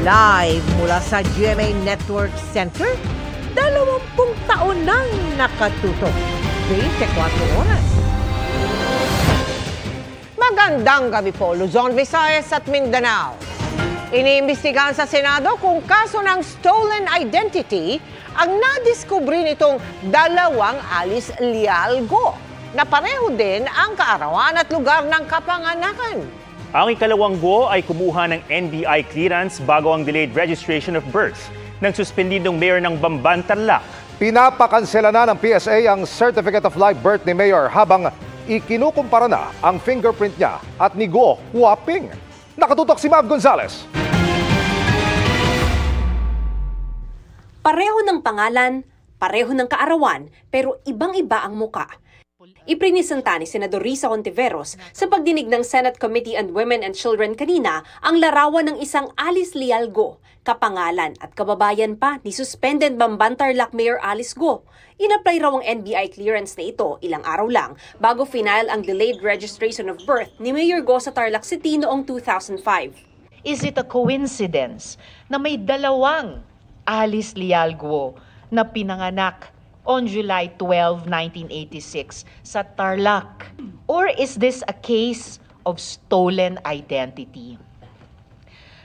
Live mula sa GMA Network Center, 20 taon nang nakatutok. 24 oras. Magandang gabi po, Luzon, Visayas at Mindanao. Iniimbestigahan sa Senado kung kaso ng stolen identity ang nadiskubre nitong 2 Alice Lialgo na pareho din ang kaarawan at lugar ng kapanganakan. Ang ikalawang go ay kumuha ng NBI clearance bago ang delayed registration of birth ng suspendidong mayor ng Bamban, Tarlac. Pinapakansela na ng PSA ang Certificate of Live Birth ni Mayor habang ikinukumpara na ang fingerprint niya at ni Go Huaping. Nakatutok si Mav Gonzalez. Pareho ng pangalan, pareho ng kaarawan, pero ibang-iba ang muka. Iprinisenta ni Senador Risa Hontiveros sa pagdinig ng Senate Committee on Women and Children kanina ang larawan ng isang Alice Lialgo, kapangalan at kababayan pa ni suspended Bamban Tarlac Mayor Alice Go. Inapply raw ang NBI clearance na ito ilang araw lang bago final ang delayed registration of birth ni Mayor Go sa Tarlac City noong 2005. Is it a coincidence na may 2 Alice Lialgo na pinanganak on July 12, 1986 sa Tarlac? Or is this a case of stolen identity?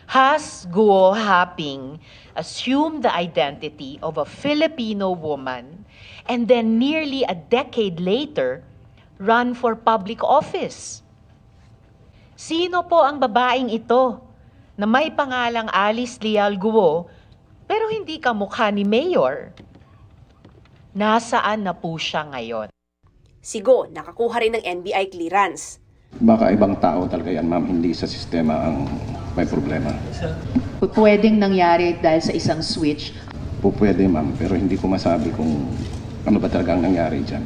Has Go Huaping assumed the identity of a Filipino woman and then nearly a decade later run for public office? Sino po ang babaeng ito na may pangalang Alice Lialgo pero hindi kamukha ni Mayor? Nasaan na po siya ngayon? Si Go nakakuha rin ng NBI clearance. Baka ibang tao talaga yan, ma'am, hindi sa sistema ang may problema. Pwedeng nangyari dahil sa isang switch? Pwede, ma'am, pero hindi ko masabi kung ano ba talagang nangyari dyan.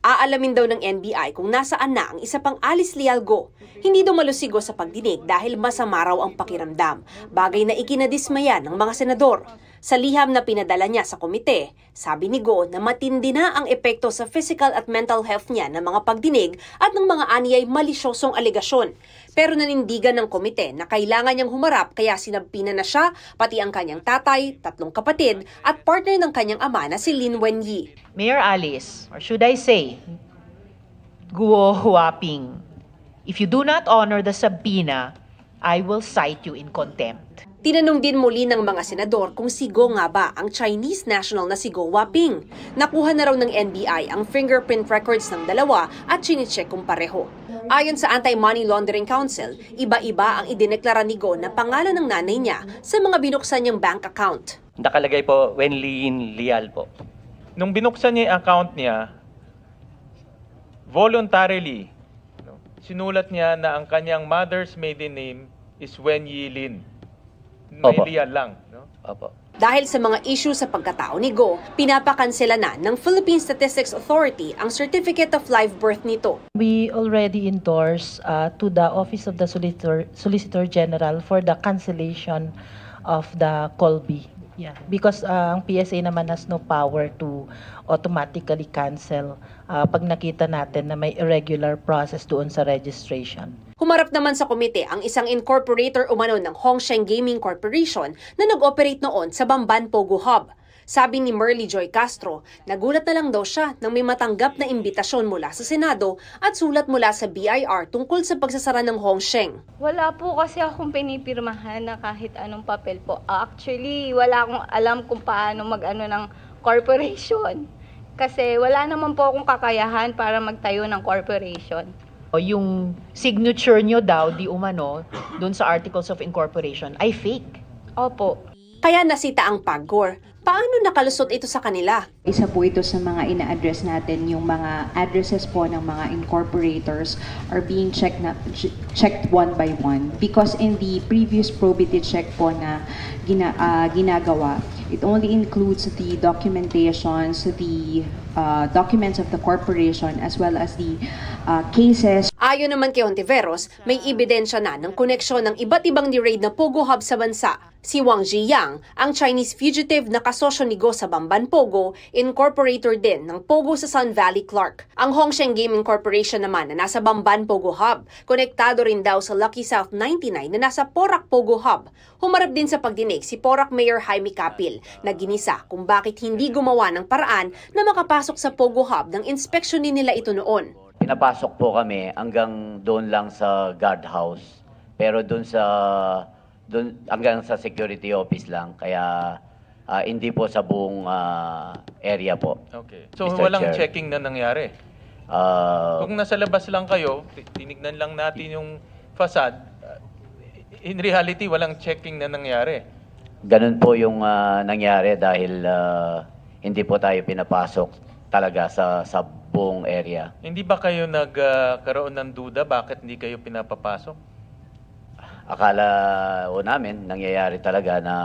Aalamin daw ng NBI kung nasaan na ang isa pang Alice Lialgo. Hindi dumalo si Go sa pagdinig dahil masama raw ang pakiramdam, bagay na ikinadismaya ng mga senador. Sa liham na pinadala niya sa komite, sabi ni Go na matindi na ang epekto sa physical at mental health niya ng mga pagdinig at ng mga anyay malisyosong alegasyon. Pero nanindigan ng komite na kailangan niyang humarap kaya sinabpina na siya, pati ang kanyang tatay, 3 kapatid at partner ng kanyang ama na si Lin Wenyi. Mayor Alice, or should I say, Go Huaping, if you do not honor the subpoena, I will cite you in contempt. Tinanong din muli ng mga senador kung si Go nga ba ang Chinese national na si Go Huaping. Nakuha na raw ng NBI ang fingerprint records ng dalawa at chinicheck kung pareho. Ayon sa Anti-Money Laundering Council, iba-iba ang idineklara ni Go na pangalan ng nanay niya sa mga binuksan niyang bank account. Nakalagay po Wenlin Lial po. Nung binuksan niya yung account niya, voluntarily, sinulat niya na ang kanyang mother's maiden name is Wen Yilin. May Lial lang. No? Opo. Dahil sa mga issue sa pagkatao ni Go, pinapakansela na ng Philippine Statistics Authority ang Certificate of Live Birth nito. We already endorse to the Office of the Solicitor General for the cancellation of the Colby. Yeah, because ang PSA naman has no power to automatically cancel pag nakita natin na may irregular process doon sa registration. Humarap naman sa komite ang isang incorporator umano ng Hongsheng Gaming Corporation na nag-operate noon sa Bamban Pogo Hub. Sabi ni Merly Joy Castro, nagulat na lang daw siya nang may matanggap na imbitasyon mula sa Senado at sulat mula sa BIR tungkol sa pagsasara ng Hongsheng. Wala po kasi akong pinipirmahan na kahit anong papel po. Actually, wala akong alam kung paano mag-ano ng corporation. Kasi wala naman po akong kakayahan para magtayo ng corporation. Yung signature nyo daw, di umano, dun sa Articles of Incorporation, ay fake. Opo. Kaya nasita ang PAGCOR. Paano nakalusot ito sa kanila? Isa po ito sa mga ina-address natin, yung mga addresses po ng mga incorporators are being checked one by one. Because in the previous probity check po na ginagawa, it only includes the documentations, the documents of the corporation as well as the cases. Ayon naman kay Hontiveros, may ebidensya na ng koneksyon ng iba't ibang ni-raid na Pogo Hub sa bansa. Si Wang Ziyang, ang Chinese fugitive na kasosyo ni Go sa Bamban Pogo, incorporator din ng Pogo sa Sun Valley Clark. Ang Hongsheng Gaming Corporation naman na nasa Bamban Pogo Hub, konektado rin daw sa Lucky South 99 na nasa Porac Pogo Hub. Humarap din sa pagdinig si Porac Mayor Jaime Capil na ginisa kung bakit hindi gumawa ng paraan na makapasok sa Pogo Hub nang inspeksyonin nila ito noon. Pinapasok po kami hanggang doon lang sa guardhouse. Pero doon hanggang sa security office lang. Kaya hindi po sa buong area po. Okay. So Mr. walang Chair. checking na nangyari? Kung nasa labas lang kayo, tinignan lang natin yung facade, in reality, walang checking na nangyari. Ganun po yung nangyari dahil hindi po tayo pinapasok talaga sa buong area. Hindi ba kayo nagkaroon ng duda bakit hindi kayo pinapapasok? Akala o namin nangyayari talaga na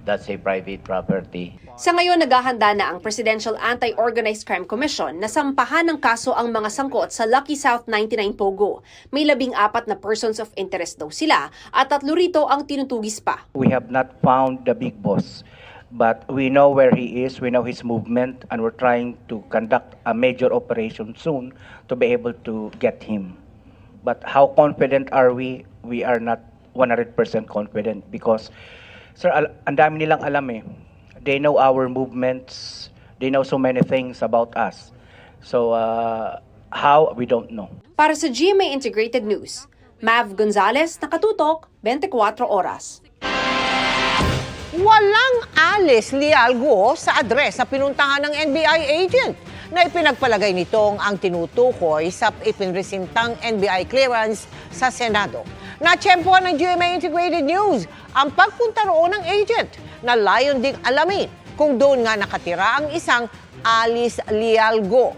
that's a private property. Sa ngayon, naghahanda na ang Presidential Anti-Organized Crime Commission na sampahan ng kaso ang mga sangkot sa Lucky South 99 Pogo. May 14 na persons of interest daw sila at 3 rito ang tinutugis pa. We have not found the big boss, but we know where he is, we know his movement, and we're trying to conduct a major operation soon to be able to get him. But how confident are we? We are not 100% confident because, sir, ang dami nilang alam eh. They know our movements. They know so many things about us. So, how? We don't know. Para sa GMA Integrated News, Mav Gonzalez, Nakatutok, 24 Oras. Walang alis Leal Guo sa address sa pinuntahan ng NBI agent na ipinagpalagay nitong ang tinutukoy sa ipinresintang NBI clearance sa Senado. Natsyempohan ng GMA Integrated News ang pagpunta roon ng agent na layon ding alamin kung doon nga nakatira ang isang Alice Leal Guo.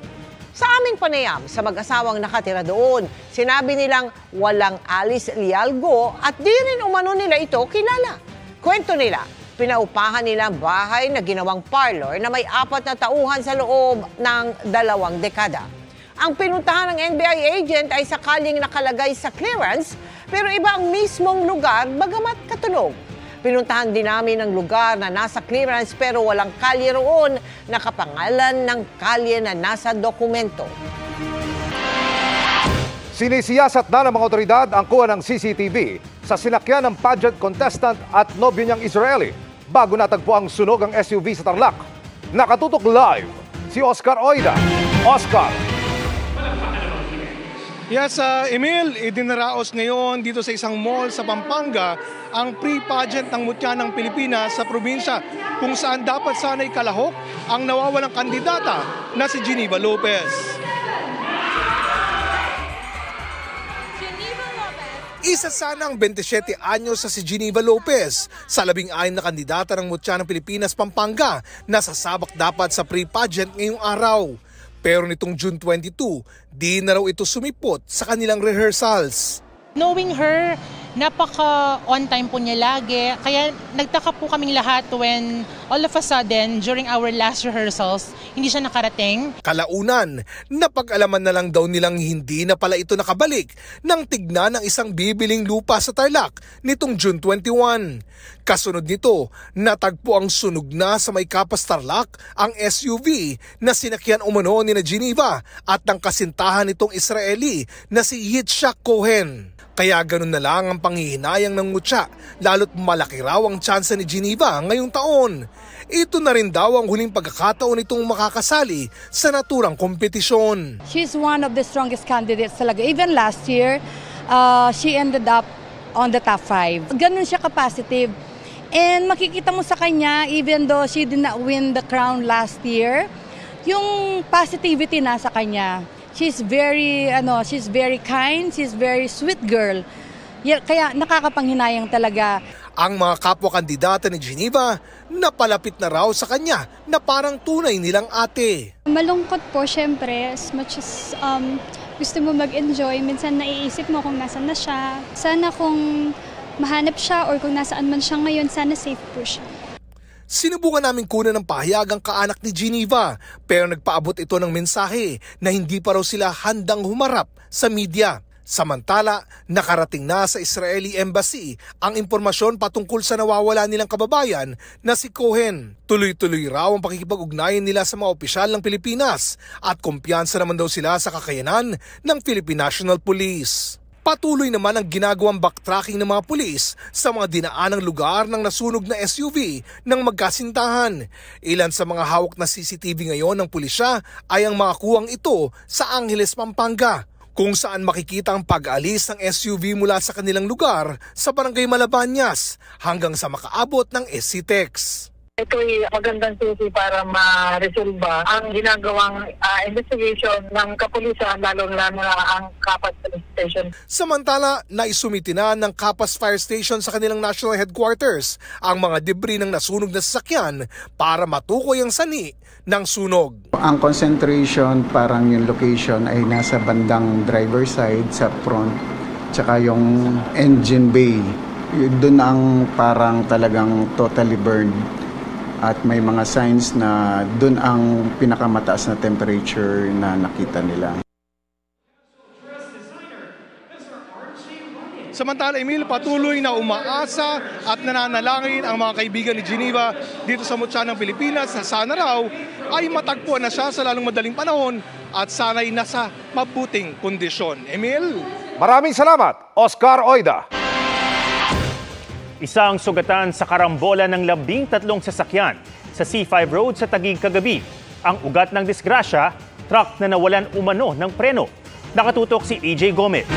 Sa aming panayam sa mag-asawang nakatira doon, sinabi nilang walang Alice Leal Guo at di rin umano nila ito kilala. Kwento nila, pinaupahan nila ang bahay na ginawang parlor na may 4 na tauhan sa loob ng 2 dekada. Ang pinuntahan ng NBI agent ay sakaling nakalagay sa clearance pero iba ang mismong lugar bagamat katulog. Pinuntahan din namin ang lugar na nasa clearance pero walang kalye roon, nakapangalan ng kalye na nasa dokumento. Sinisiyasat na ng mga otoridad ang kuha ng CCTV sa sinakyan ng pageant contestant at nobyo niyang Israeli bago natagpo ang sunog ang SUV sa Tarlac. Nakatutok live si Oscar Oida. Oscar! Yes, Emil, idinaraos ngayon dito sa isang mall sa Pampanga ang pre-pageant ng Mutya ng Pilipinas sa probinsya kung saan dapat sana'y kalahok ang nawawalang kandidata na si Geneva Lopez. Isa sana ang 27 anyos sa si Geneva Lopez sa 16 na kandidata ng Mutya ng Pilipinas Pampanga na sasabak dapat sa pre-pageant ngayong araw. Pero nitong June 22, di na raw ito sumipot sa kanilang rehearsals. Knowing her, napaka-on time po niya lagi. Kaya nagtaka po kaming lahat when all of a sudden, during our last rehearsals, hindi siya nakarating. Kalaunan, napag-alaman na lang daw nilang hindi na pala ito nakabalik nang tignan ng isang bibiling lupa sa Tarlac nitong June 21. Kasunod nito, natagpo ang sunog na sa may Kapas Tarlac ang SUV na sinakyan umano ni na Geneva at ng kasintahan nitong Israeli na si Yitzhak Cohen. Kaya ganun na lang ang panghihinayang ng Mutya, lalo't malaki raw ang tsansa ni Geneva ngayong taon. Ito na rin daw ang huling pagkakataon nitong makakasali sa naturang kompetisyon. She's one of the strongest candidates talaga. Even last year, she ended up on the top 5. Ganun siya ka-positive. And makikita mo sa kanya, even though she did not win the crown last year, yung positivity na sa kanya. She's very kind, she's very sweet girl. Kaya nakakapanghinayang talaga. Ang mga kapwa-kandidata ni Geneva, napalapit na raw sa kanya na parang tunay nilang ate. Malungkot po, syempre, as much as gusto mo mag-enjoy, minsan naiisip mo kung nasan na siya. Sana kung mahanap siya or kung nasaan man siya ngayon, sana safe po siya. Sinubukan namin kunan ng pahayag ang kaanak ni Geneva pero nagpaabot ito ng mensahe na hindi pa raw sila handang humarap sa media. Samantala, nakarating na sa Israeli Embassy ang impormasyon patungkol sa nawawala nilang kababayan na si Cohen. Tuloy-tuloy raw ang pakikipag-ugnayan nila sa mga opisyal ng Pilipinas at kumpiyansa naman daw sila sa kakayanan ng Philippine National Police. Patuloy naman ang ginagawang backtracking ng mga pulis sa mga dinaanang lugar ng nasunog na SUV ng magkasintahan. Ilan sa mga hawak na CCTV ngayon ng pulisya ay ang mga kuwang ito sa Angeles, Pampanga, kung saan makikita ang pag-alis ng SUV mula sa kanilang lugar sa Barangay Malabanyas hanggang sa makaabot ng SCTEX. Ito'y magandang susi para ma-resolba ang ginagawang investigation ng kapulisan, lalo na ang Kapas Police Station. Samantala, naisumiti na ng Kapas Fire Station sa kanilang national headquarters ang mga debris ng nasunog na sasakyan para matukoy ang sani ng sunog. Ang concentration, parang yung location ay nasa bandang driver side sa front, tsaka yung engine bay. Doon ang parang talagang totally burned. At may mga signs na doon ang pinakamataas na temperature na nakita nila. Samantala, Emil, patuloy na umaasa at nananalangin ang mga kaibigan ni Geneva dito sa Mutya ng Pilipinas na sana raw ay matagpuan na siya sa lalong madaling panahon at sana'y nasa mabuting kondisyon. Emil? Maraming salamat, Oscar Oida. Isang sugatan sa karambola ng 13 sasakyan sa C5 Road sa Taguig kagabi. Ang ugat ng disgrasya, truck na nawalan umano ng preno. Nakatutok si AJ Gomez.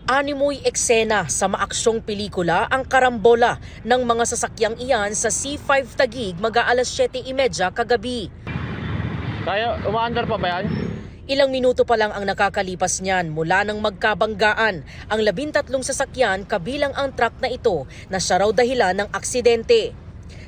Animoy eksena sa maaksyong pelikula ang karambola ng mga sasakyang iyan sa C5 Taguig mag-aalas 7:30 kagabi. Kaya umaandar pa ba yan? Ilang minuto pa lang ang nakakalipas niyan mula nang magkabanggaan ang 13 sasakyan kabilang ang truck na ito na siya raw dahilan ng aksidente.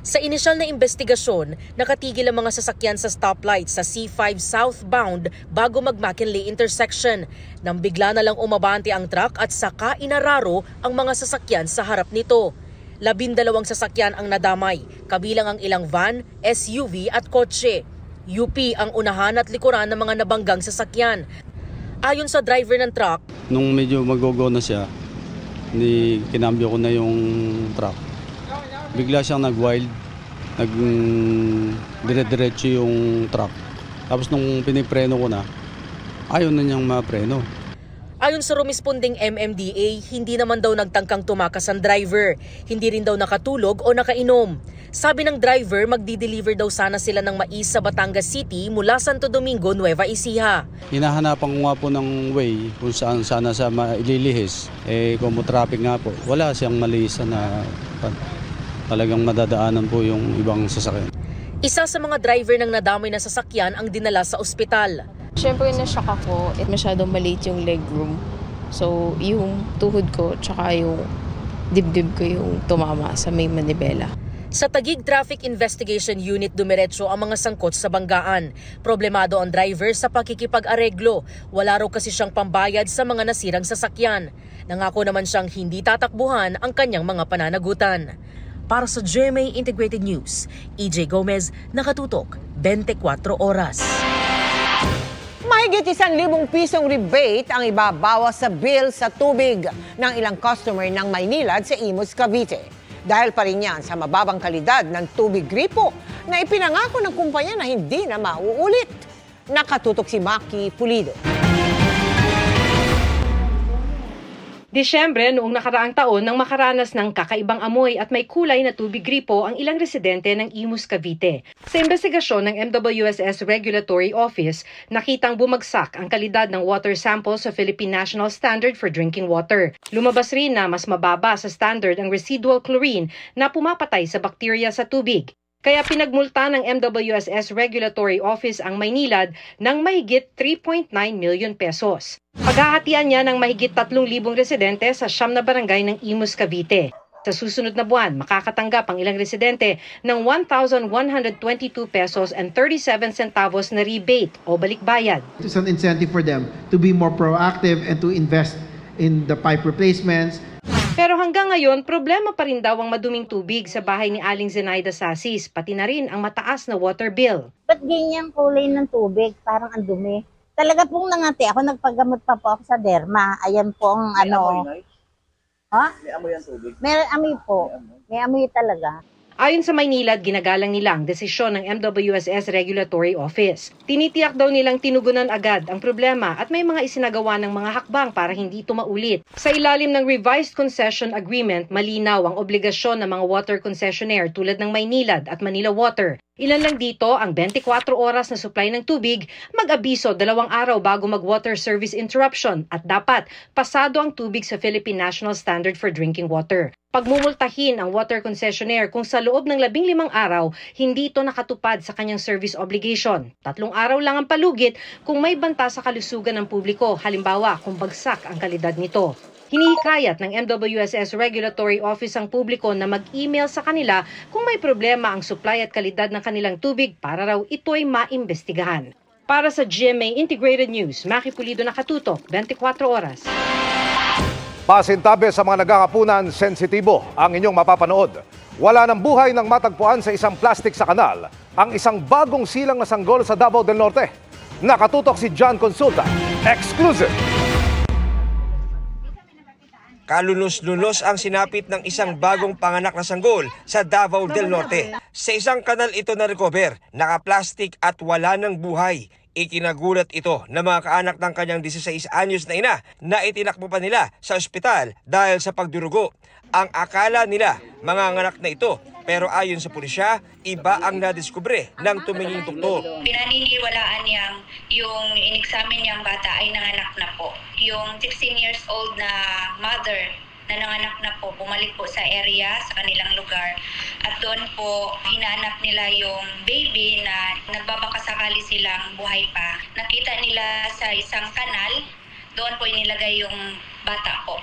Sa inisyal na investigasyon, nakatigil ang mga sasakyan sa stoplight sa C5 southbound bago mag-McKinley intersection. Nang bigla na lang umabante ang truck at saka inararo ang mga sasakyan sa harap nito. 12 sasakyan ang nadamay, kabilang ang ilang van, SUV at kotse. UP ang unahan at likuran ng mga nabanggang sasakyan. Ayon sa driver ng truck, nung medyo mag-go na siya, kinambyo ko na yung truck. Bigla siyang nag-wild, dire-diretso yung truck. Tapos nung pinipreno ko na, ayaw na niyang mapreno. Ayon sa rumisponding MMDA, hindi naman daw nagtangkang tumakas ang driver. Hindi rin daw nakatulog o nakainom. Sabi ng driver, magdi-deliver daw sana sila ng mais sa Batangas City mula Santo Domingo, Nueva Ecija. Hinahanapan ko nga po ng way kung saan sana siya maililihis. Kung mo traffic nga po, wala siyang malisan na talagang madadaanan po yung ibang sasakyan. Isa sa mga driver ng nadamay na sasakyan ang dinala sa ospital. Siyempre na-shock ako at masyadong maliit yung legroom. So yung tuhod ko tsaka yung dibdib ko yung tumama sa may manibela. Sa Taguig Traffic Investigation Unit dumiretso ang mga sangkot sa banggaan. Problemado ang driver sa pakikipag-areglo. Wala raw kasi siyang pambayad sa mga nasirang sasakyan. Nangako naman siyang hindi tatakbuhan ang kanyang mga pananagutan. Para sa GMA Integrated News, EJ Gomez, nakatutok 24 oras. Mahigit 1,000 pisong rebate ang ibabawas sa bill sa tubig ng ilang customer ng Maynilad sa Imus, Cavite. Dahil pa rin yan sa mababang kalidad ng tubig gripo na ipinangako ng kumpanya na hindi na mauulit. Nakatutok si Maki Pulido. Disyembre noong nakaraang taon nang makaranas ng kakaibang amoy at may kulay na tubig gripo ang ilang residente ng Imus, Cavite. Sa investigasyon ng MWSS Regulatory Office, nakitang bumagsak ang kalidad ng water sample sa Philippine National Standard for Drinking Water. Lumabas rin na mas mababa sa standard ang residual chlorine na pumapatay sa bakterya sa tubig. Kaya pinagmulta ng MWSS Regulatory Office ang Maynilad ng mahigit 3.9 million pesos. Paghahatian niya ng mahigit 3,000 residente sa 9 na barangay ng Imus, Cavite. Sa susunod na buwan, makakatanggap ang ilang residente ng 1,122 pesos and 37 centavos na rebate o balikbayad. It's an incentive for them to be more proactive and to invest in the pipe replacements. Pero hanggang ngayon, problema pa rin daw ang maduming tubig sa bahay ni Aling Zenaida Sasis, pati na rin ang mataas na water bill. Ba't ganyan kulay ng tubig? Parang ang dumi. Talaga pong nangati. Ako nagpagamot pa po ako sa derma. Ayan po ang ano. Ha? May amoy ang tubig? May amoy po. May amoy talaga. Ayon sa Maynilad, ginagalang nila ang desisyon ng MWSS Regulatory Office. Tinitiyak daw nilang tinugunan agad ang problema at may mga isinagawa ng mga hakbang para hindi ito maulit. Sa ilalim ng Revised Concession Agreement, malinaw ang obligasyon ng mga water concessionaire tulad ng Maynilad at Manila Water. Ilan lang dito ang 24 oras na supply ng tubig, mag-abiso 2 araw bago mag-water service interruption at dapat pasado ang tubig sa Philippine National Standard for Drinking Water. Pagmumultahin ang water concessionaire kung sa loob ng 15 araw hindi ito nakatupad sa kanyang service obligation. 3 araw lang ang palugit kung may banta sa kalusugan ng publiko, halimbawa kung bagsak ang kalidad nito. Hinihikayat ng MWSS Regulatory Office ang publiko na mag-email sa kanila kung may problema ang supply at kalidad ng kanilang tubig para raw ito'y maimbestigahan. Para sa GMA Integrated News, Maki Pulido, nakatutok, 24 oras. Pasintabi sa mga nagkakapunan, sensitibo ang inyong mapapanood. Wala ng buhay nang matagpuan sa isang plastik sa kanal ang isang bagong silang na sanggol sa Davao del Norte. Nakatutok si John Consulta. Exclusive! Kalunos-lunos ang sinapit ng isang bagong panganak na sanggol sa Davao del Norte. Sa isang kanal ito na recover, naka-plastic at wala ng buhay. Ikinagulat ito ng mga kaanak ng kanyang 16 anyos na ina na itinakbo pa nila sa ospital dahil sa pagdurugo. Ang akala nila mga anak na ito, pero ayon sa pulisya, iba ang nadiskubre ng tuminging doktor. Pinaniniwalaan niyang yung inexamine niyang bata ay nanganak na po. Yung 16 years old na mother na nanganak na po, bumalik po sa area, sa kanilang lugar. At doon po, hinanap nila yung baby na nagbabakasakali silang buhay pa. Nakita nila sa isang kanal, doon po inilagay yung bata po.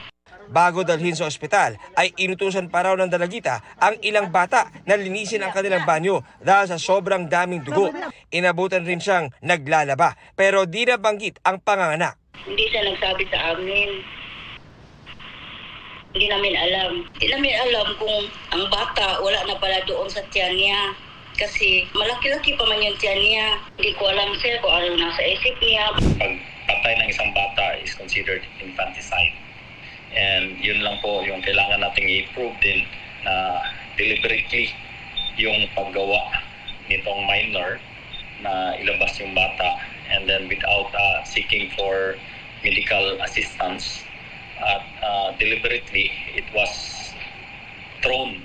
Bago dalhin sa ospital, ay inutusan pa raw ng dalagita ang ilang bata na linisin ang kanilang banyo dahil sa sobrang daming dugo. Inabutan rin siyang naglalaba, pero di nabanggit ang panganganak. Hindi siya nagsabi sa amin. Hindi namin alam. Hindi namin alam kung ang bata wala na pala doon sa tiyan niya. Kasi malaki-laki pa man yung tiyan niya. Hindi ko alam sir kung ano nasa isip niya. Pagpatay ng isang bata is considered infanticide. And yun lang po yung kailangan nating i-prove din na deliberately yung paggawa nitong minor na ilabas yung bata and then without seeking for medical assistance at deliberately it was thrown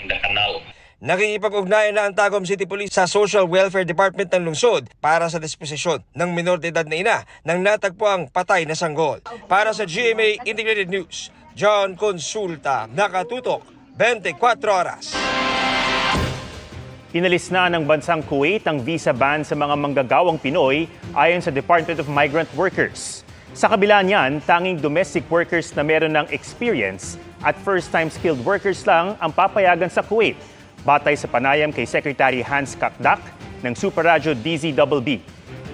in the canal. Nakikipag-ugnayan na ang Tagum City Police sa Social Welfare Department ng lungsod para sa disposisyon ng minor de edad na ina nang natagpuang patay na sanggol. Para sa GMA Integrated News, John Consulta, nakatutok, 24 oras. Inalis na ng bansang Kuwait ang visa ban sa mga manggagawang Pinoy ayon sa Department of Migrant Workers. Sa kabila niyan, tanging domestic workers na meron ng experience at first-time skilled workers lang ang papayagan sa Kuwait. Batay sa panayam kay Secretary Hans Kakdak ng Super Radyo DZBB.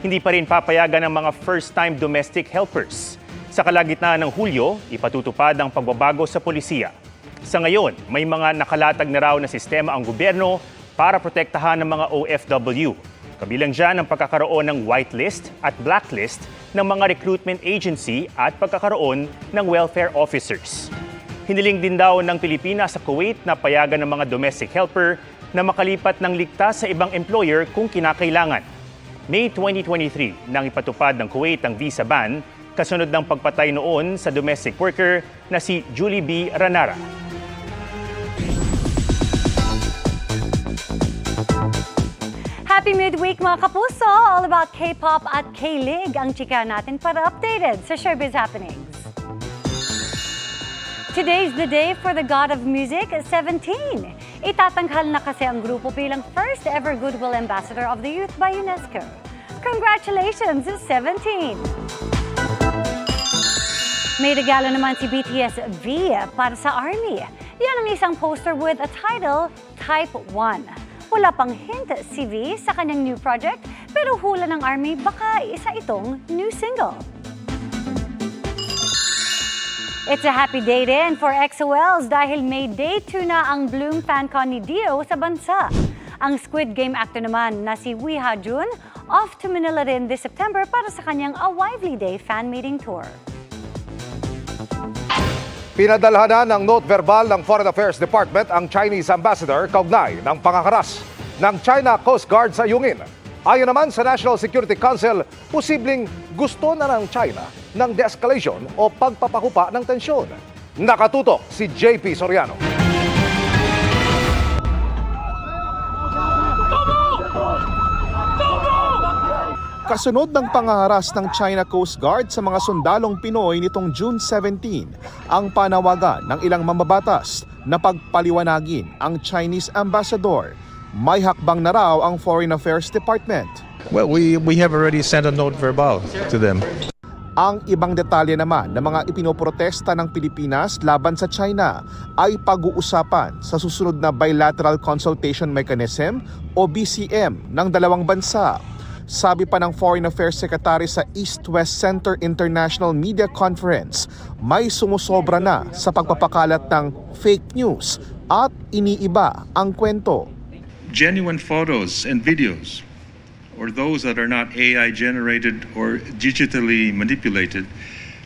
Hindi pa rin papayagan ng mga first-time domestic helpers. Sa kalagitnaan ng Hulyo, ipatutupad ang pagbabago sa polisiya. Sa ngayon, may mga nakalatag na raw na sistema ang gobyerno para protektahan ng mga OFW. Kabilang dyan ang pagkakaroon ng whitelist at blacklist ng mga recruitment agency at pagkakaroon ng welfare officers. Hiniling din daw ng Pilipinas sa Kuwait na payagan ng mga domestic helper na makalipat ng ligtas sa ibang employer kung kinakailangan. May 2023 nang ipatupad ng Kuwait ang visa ban kasunod ng pagpatay noon sa domestic worker na si Julie B. Ranara. Happy midweek mga kapuso! All about K-pop at K-Lig ang chika natin para updated sa showbiz happenings. Today's the day for the God of Music, 17. Itatanghal na kasi ang grupo bilang first ever Goodwill Ambassador of the Youth by UNESCO. Congratulations, 17! May regalo naman si BTS V para sa ARMY. Yan ang isang poster with a title, Type 1. Wala pang hint si V sa kanyang new project, pero hula ng ARMY baka isa itong new single. It's a happy day din for EXO-Ls dahil may day 2 na ang Bloom FanCon ni Dio sa bansa. Ang Squid Game actor naman na si Wee Ha-jun off to Manila rin this September para sa kanyang A Wively Day fan meeting tour. Pinadalhan na ng note verbal ng Foreign Affairs Department ang Chinese ambassador kaugnay ng pangakaras ng China Coast Guard sa Yungin. Ayon naman sa National Security Council, posibleng gusto na ng China ng de-escalation o pagpapahupa ng tensyon. Nakatutok si JP Soriano. Kasunod ng pangaharas ng China Coast Guard sa mga sundalong Pinoy nitong June 17, ang panawagan ng ilang mambabatas na pagpaliwanagin ang Chinese ambassador. May hakbang na raw ang Foreign Affairs Department. Well, we have already sent a note verbal to them. Ang ibang detalye naman ng mga ipinoprotesta ng Pilipinas laban sa China ay pag-uusapan sa susunod na Bilateral Consultation Mechanism o BCM ng dalawang bansa. Sabi pa ng Foreign Affairs Secretary sa East-West Center International Media Conference, may sumusobra na sa pagpapakalat ng fake news at iniiba ang kwento. Genuine photos and videos, or those that are not AI generated or digitally manipulated,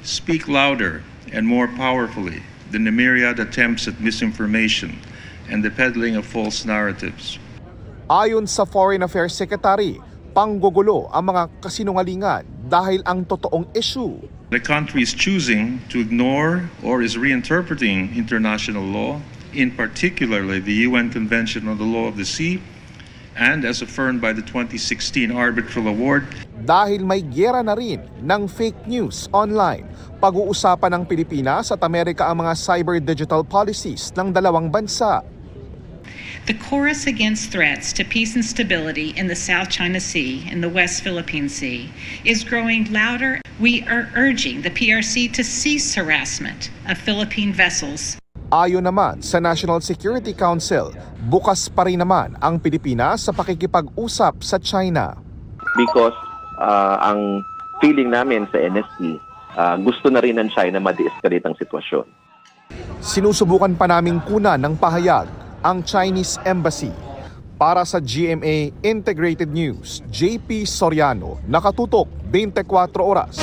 speak louder and more powerfully than the myriad attempts at misinformation and the peddling of false narratives. Ayon sa Foreign Affairs Secretary, panggugulo ang mga kasinungalingan dahil ang totoong issue. The country is choosing to ignore or is reinterpreting international law, in particularly the UN Convention on the Law of the Sea, and as affirmed by the 2016 Arbitral Award. Dahil may giyera na rin ng fake news online, pag-uusapan ng Pilipinas at Amerika ang mga cyber digital policies ng dalawang bansa. The chorus against threats to peace and stability in the South China Sea and the West Philippine Sea is growing louder. We are urging the PRC to cease harassment of Philippine vessels. Ayon naman sa National Security Council, bukas pa rin naman ang Pilipinas sa pakikipag-usap sa China. Because ang feeling namin sa NSC, gusto na rin ng China ma-de-escalate ang sitwasyon. Sinusubukan pa naming kunan ng pahayag ang Chinese Embassy. Para sa GMA Integrated News, JP Soriano, nakatutok 24 oras.